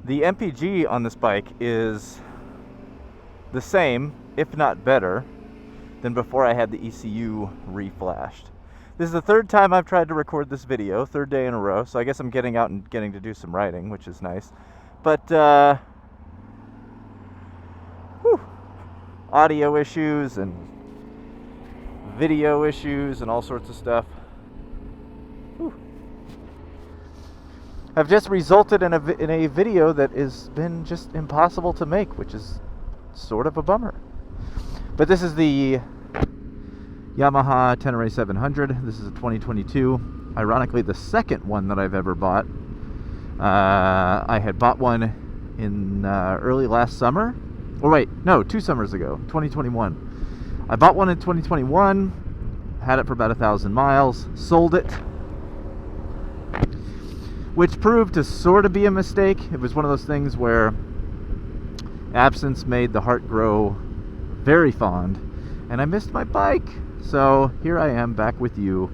The MPG on this bike is the same, if not better, than before I had the ECU reflashed. This is the third time I've tried to record this video, third day in a row, so I guess I'm getting out and getting to do some writing, which is nice. But, audio issues and video issues and all sorts of stuff have just resulted in a video that has been just impossible to make, which is sort of a bummer. But this is the Yamaha Tenere 700. This is a 2022. Ironically, the second one that I've ever bought. I had bought one in early last summer. Or wait, no, 2 summers ago, 2021. I bought one in 2021, had it for about 1,000 miles, sold it, which proved to sort of be a mistake. It was one of those things where absence made the heart grow very fond, and I missed my bike. So here I am back with you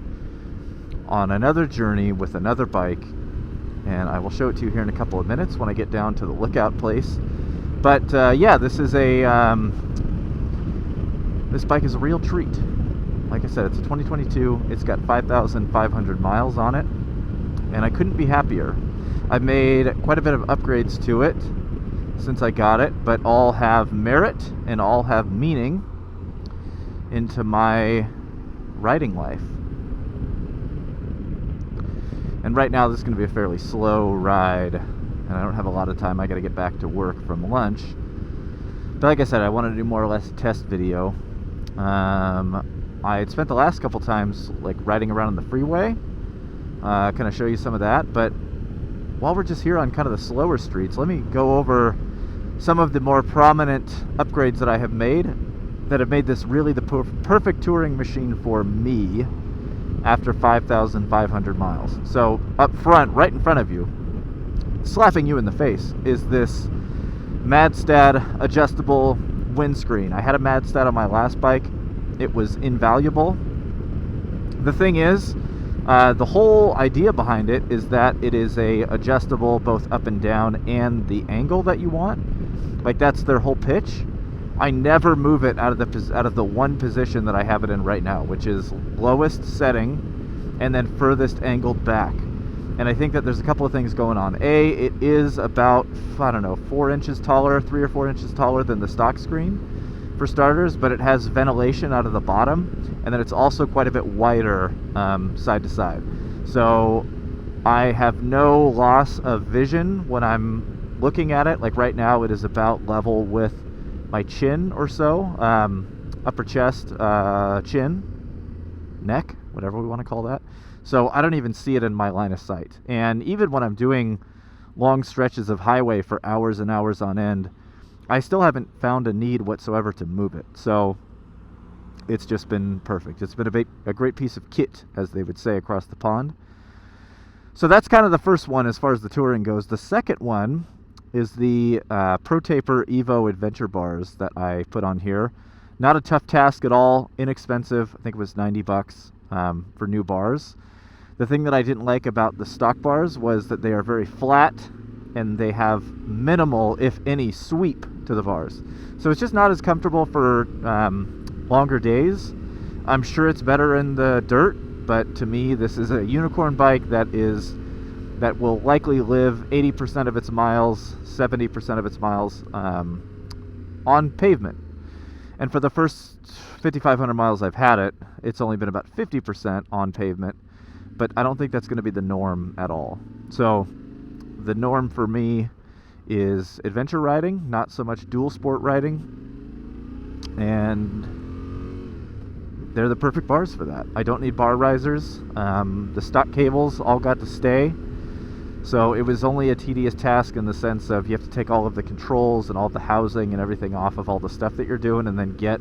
on another journey with another bike, and I will show it to you here in a couple of minutes when I get down to the lookout place. But yeah, this is this bike is a real treat. Like I said, it's a 2022. It's got 5,500 miles on it, and I couldn't be happier. I've made quite a bit of upgrades to it since I got it, but all have merit and all have meaning into my riding life. And right now this is going to be a fairly slow ride, and I don't have a lot of time. I got to get back to work from lunch. But like I said, I wanted to do more or less a test video. I had spent the last couple times like riding around on the freeway, kind of show you some of that. But while we're just here on kind of the slower streets, let me go over some of the more prominent upgrades that I have made that have made this really the perfect touring machine for me after 5,500 miles. So up front, right in front of you, slapping you in the face, is this Madstad adjustable windscreen. I had a Madstad on my last bike. It was invaluable. The thing is, the whole idea behind it is that it is a adjustable both up and down and the angle that you want. Like, that's their whole pitch. I never move it out of the one position that I have it in right now, which is lowest setting and then furthest angled back. And I think that there's a couple of things going on. A, it is about, I don't know, 4 inches taller, 3 or 4 inches taller than the stock screen, for starters, but it has ventilation out of the bottom, and then it's also quite a bit wider side to side. So I have no loss of vision when I'm looking at it. Like right now, it is about level with my chin or so, upper chest, chin, neck, whatever we want to call that. So I don't even see it in my line of sight. And even when I'm doing long stretches of highway for hours and hours on end, I still haven't found a need whatsoever to move it. So it's just been perfect. It's been a great piece of kit, as they would say across the pond. So that's kind of the first one as far as the touring goes. The second one is the Pro Taper Evo Adventure bars that I put on here. Not a tough task at all, inexpensive. I think it was $90 for new bars. The thing that I didn't like about the stock bars was that they are very flat and they have minimal, if any, sweep to the bars. So it's just not as comfortable for longer days. I'm sure it's better in the dirt, but to me this is a unicorn bike that will likely live 80% of its miles, 70% of its miles on pavement. And for the first 5,500 miles I've had it, it's only been about 50% on pavement, but I don't think that's going to be the norm at all. So the norm for me is adventure riding, not so much dual sport riding, and they're the perfect bars for that. I don't need bar risers. The stock cables all got to stay. So it was only a tedious task in the sense of you have to take all of the controls and all the housing and everything off of all the stuff that you're doing, and then get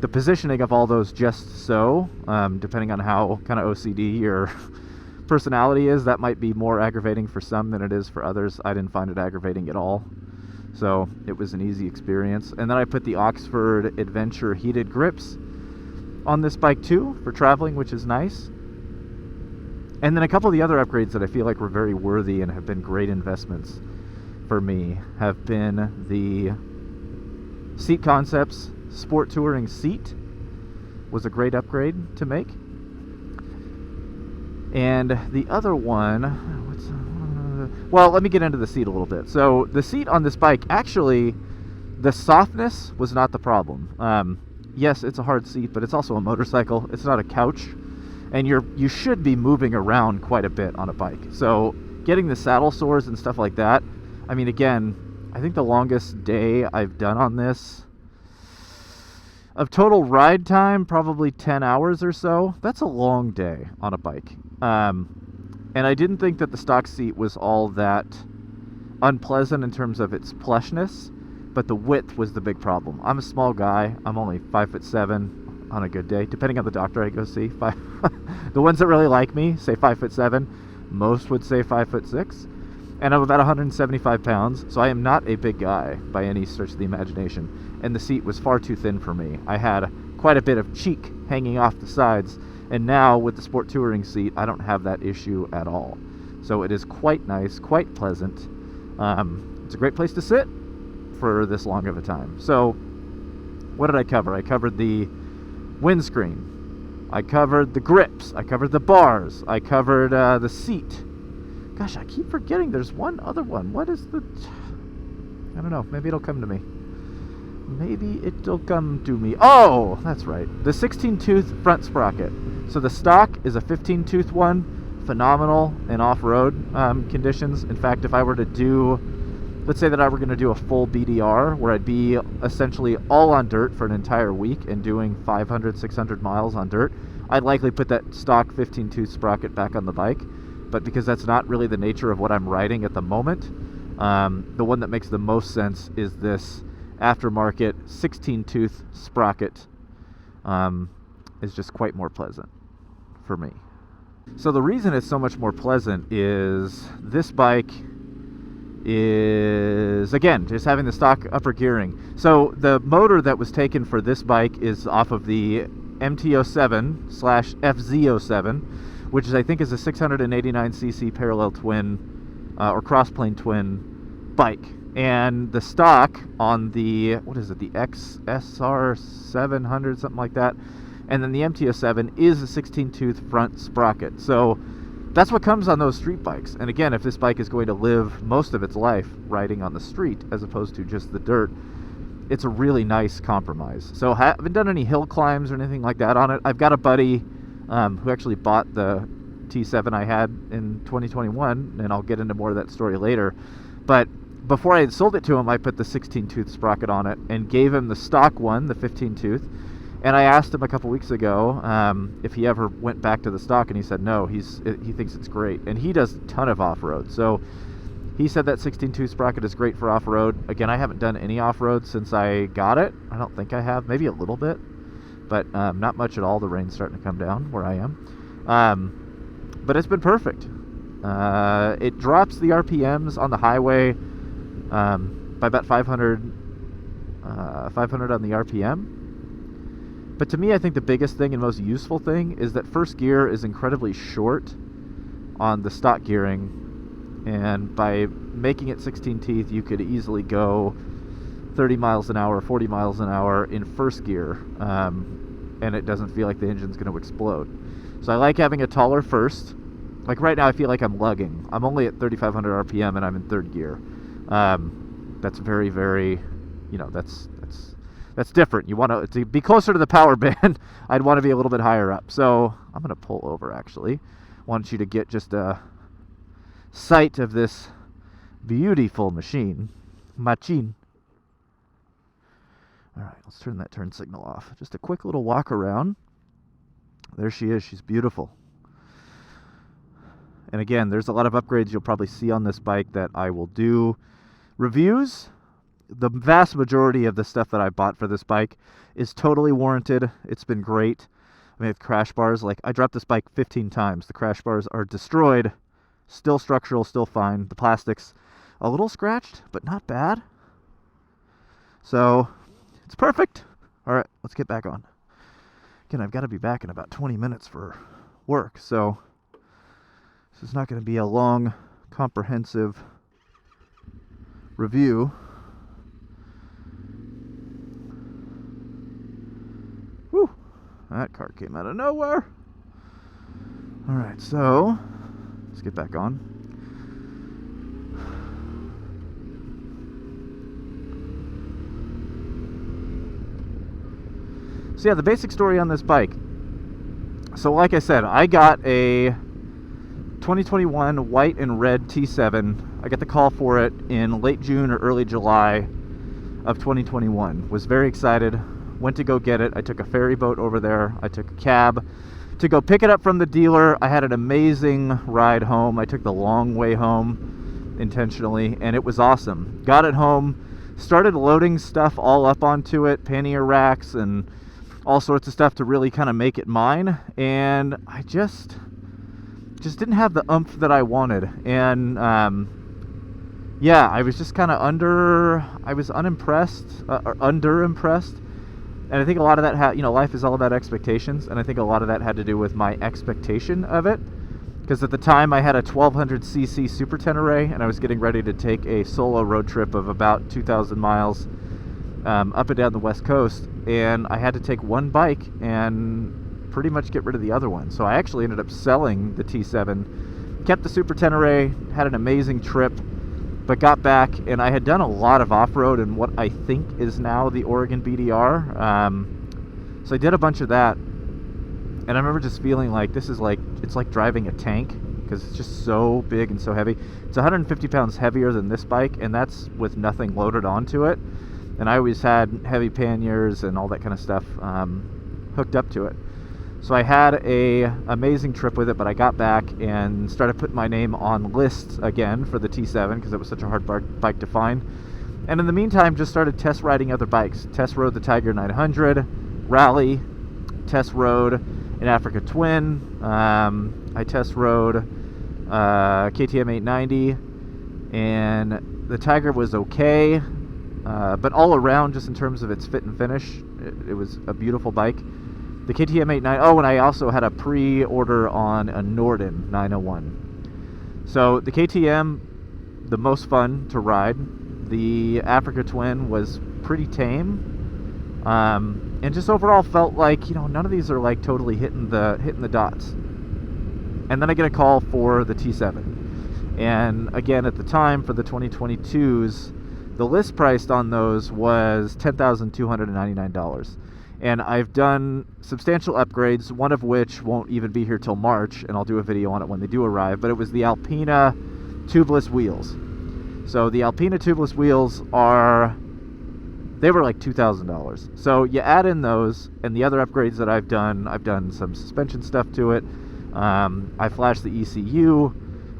the positioning of all those just so, depending on how kind of OCD your personality is. That might be more aggravating for some than it is for others. I didn't find it aggravating at all. So it was an easy experience. And then I put the Oxford Adventure heated grips on this bike too for traveling, which is nice. And then a couple of the other upgrades that I feel like were very worthy and have been great investments for me have been the Seat Concepts Sport Touring seat. Was a great upgrade to make. And the other one, well, let me get into the seat a little bit. So the seat on this bike, actually, the softness was not the problem. Yes, it's a hard seat, but it's also a motorcycle. It's not a couch, and you should be moving around quite a bit on a bike. So getting the saddle sores and stuff like that, I mean, again, I think the longest day I've done on this, of total ride time, probably 10 hours or so. That's a long day on a bike. And I didn't think that the stock seat was all that unpleasant in terms of its plushness, but the width was the big problem. I'm a small guy. I'm only 5'7" on a good day, depending on the doctor I go see. The ones that really like me say 5'7". Most would say 5'6". And I'm about 175 pounds, so I am not a big guy by any stretch of the imagination. And the seat was far too thin for me. I had quite a bit of cheek hanging off the sides, and now with the Sport Touring seat, I don't have that issue at all. So it is quite nice, quite pleasant. It's a great place to sit for this long of a time. So what did I cover? I covered the windscreen. I covered the grips. I covered the bars. I covered the seat. Gosh, I keep forgetting there's one other one. What is the... I don't know. Maybe it'll come to me. Maybe it'll come to me. Oh, that's right. The 16-tooth front sprocket. So the stock is a 15-tooth one. Phenomenal in off-road conditions. In fact, if I were to do... Let's say that I were going to do a full BDR, where I'd be essentially all on dirt for an entire week and doing 500, 600 miles on dirt, I'd likely put that stock 15-tooth sprocket back on the bike. But because that's not really the nature of what I'm riding at the moment, the one that makes the most sense is this aftermarket 16-tooth sprocket. Is just quite more pleasant for me. So the reason it's so much more pleasant is this bike is, again, just having the stock upper gearing. So the motor that was taken for this bike is off of the MT-07/FZ-07, which is, I think, is a 689cc parallel twin or cross-plane twin bike. And the stock on the, what is it, the XSR 700, something like that, and then the MT-07 is a 16-tooth front sprocket. So that's what comes on those street bikes. And again, if this bike is going to live most of its life riding on the street as opposed to just the dirt, it's a really nice compromise. So I haven't done any hill climbs or anything like that on it. I've got a buddy who actually bought the T7 I had in 2021, and I'll get into more of that story later. But before I had sold it to him, I put the 16-tooth sprocket on it and gave him the stock one, the 15-tooth. And I asked him a couple weeks ago if he ever went back to the stock, and he said no, he thinks it's great. And he does a ton of off-road. So he said that 16-tooth sprocket is great for off-road. Again, I haven't done any off-road since I got it. I don't think I have. Maybe a little bit, but not much at all. The rain's starting to come down where I am. But it's been perfect. It drops the RPMs on the highway by about 500 on the RPM. But to me, I think the biggest thing and most useful thing is that first gear is incredibly short on the stock gearing, and by making it 16 teeth, you could easily go 30 miles an hour, 40 miles an hour in first gear, and it doesn't feel like the engine's going to explode. So I like having a taller first. Like right now, I feel like I'm lugging. I'm only at 3,500 RPM, and I'm in third gear. That's very, very, that's different. You want to be closer to the power band. I'd want to be a little bit higher up. So I'm going to pull over, actually. Want you to get just a sight of this beautiful machine. Machine. All right, let's turn that turn signal off. Just a quick little walk around. There she is. She's beautiful. And again, there's a lot of upgrades you'll probably see on this bike that I will do reviews. The vast majority of the stuff that I bought for this bike is totally warranted. It's been great. I mean, with crash bars, like I dropped this bike 15 times. The crash bars are destroyed. Still structural, still fine. The plastic's a little scratched, but not bad. So it's perfect. All right, let's get back on. Again, I've got to be back in about 20 minutes for work, so this is not going to be a long, comprehensive review. Whew, that car came out of nowhere. Alright, so let's get back on. So yeah, the basic story on this bike. So like I said, I got a 2021 white and red T7. I got the call for it in late June or early July of 2021. Was very excited. Went to go get it. I took a ferry boat over there. I took a cab to go pick it up from the dealer. I had an amazing ride home. I took the long way home intentionally, and it was awesome. Got it home, started loading stuff all up onto it, pannier racks and all sorts of stuff to really kind of make it mine, and I just didn't have the oomph that I wanted. And yeah, I was just kind of unimpressed, or underimpressed. And I think a lot of that had, life is all about expectations, and I think a lot of that had to do with my expectation of it. Because at the time I had a 1200cc Super Tenere, and I was getting ready to take a solo road trip of about 2,000 miles up and down the West Coast, and I had to take one bike and pretty much get rid of the other one. So I actually ended up selling the T7, kept the Super Tenere, had an amazing trip, but got back, and I had done a lot of off-road in what I think is now the Oregon BDR. So I did a bunch of that, and I remember just feeling like it's like driving a tank, because it's just so big and so heavy. It's 150 pounds heavier than this bike, and that's with nothing loaded onto it. And I always had heavy panniers and all that kind of stuff hooked up to it. So I had a amazing trip with it, but I got back and started putting my name on lists again for the T7 because it was such a hard bike to find. And in the meantime, just started test riding other bikes. Test rode the Tiger 900, Rally, test rode an Africa Twin. I test rode KTM 890, and the Tiger was okay. But all around, just in terms of its fit and finish, it was a beautiful bike. The KTM 890, oh, and I also had a pre-order on a Norden 901. So the KTM, the most fun to ride. The Africa Twin was pretty tame, and just overall felt like, none of these are like totally hitting the dots. And then I get a call for the T7, and again at the time for the 2022s. The list priced on those was $10,299, and I've done substantial upgrades, one of which won't even be here till March, and I'll do a video on it when they do arrive, but it was the Alpina tubeless wheels. So the Alpina tubeless wheels they were like $2,000. So you add in those and the other upgrades that I've done some suspension stuff to it. I flashed the ECU.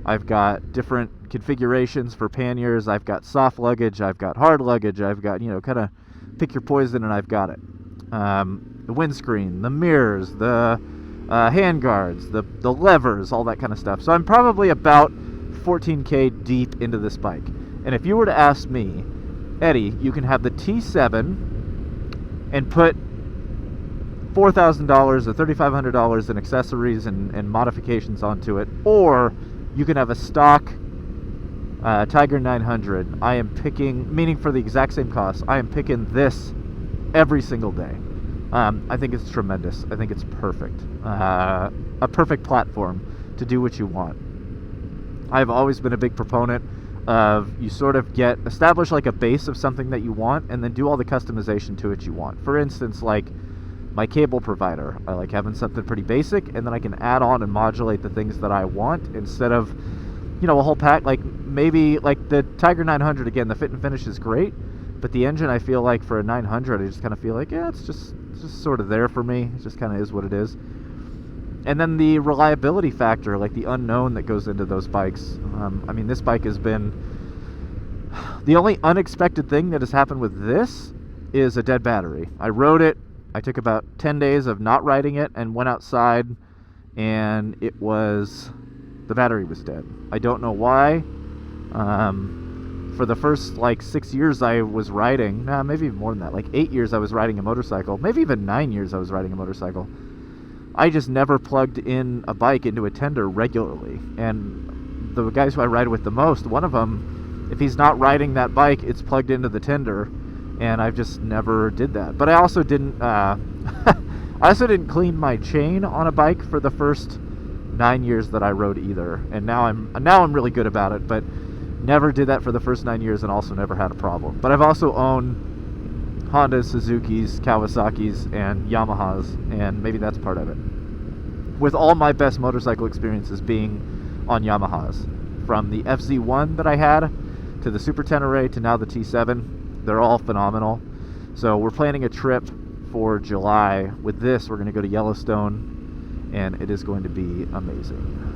I've got different configurations for panniers. I've got soft luggage, I've got hard luggage, I've got, kind of pick your poison, and I've got it. The windscreen, the mirrors, the hand guards, the levers, all that kind of stuff. So I'm probably about $14K deep into this bike. And if you were to ask me, Eddie, you can have the T7 and put $4,000 or $3,500 in accessories and modifications onto it, or you can have a stock Tiger 900. I am picking, meaning for the exact same cost, I am picking this every single day. I think it's tremendous. I think it's perfect. A perfect platform to do what you want. I've always been a big proponent of, you sort of establish like a base of something that you want, and then do all the customization to it you want. For instance, like my cable provider, I like having something pretty basic, and then I can add on and modulate the things that I want, instead of, a whole pack. Like maybe like the Tiger 900, again, the fit and finish is great, but the engine, I feel like for a 900, I just kind of feel like, yeah, it's just sort of there for me. It just kind of is what it is. And then the reliability factor, like the unknown that goes into those bikes. I mean, this bike has been, the only unexpected thing that has happened with this is a dead battery. I rode it, I took about 10 days of not riding it, and went outside, and the battery was dead. I don't know why. For the first like 6 years I was riding, maybe even more than that, like 8 years I was riding a motorcycle, maybe even 9 years I was riding a motorcycle, I just never plugged in a bike into a tender regularly. And the guys who I ride with the most, one of them if he's not riding that bike, it's plugged into the tender, and I've just never did that. But I also didn't I also didn't clean my chain on a bike for the first 9 years that I rode either, and now I'm really good about it, but never did that for the first 9 years, and also never had a problem. But I've also owned Hondas, Suzuki's, Kawasaki's, and Yamahas, and maybe that's part of it. With all my best motorcycle experiences being on Yamahas, from the FZ1 that I had to the Super Tenere to now the T7, they're all phenomenal. So we're planning a trip for July. With this, we're going to go to Yellowstone, and it is going to be amazing.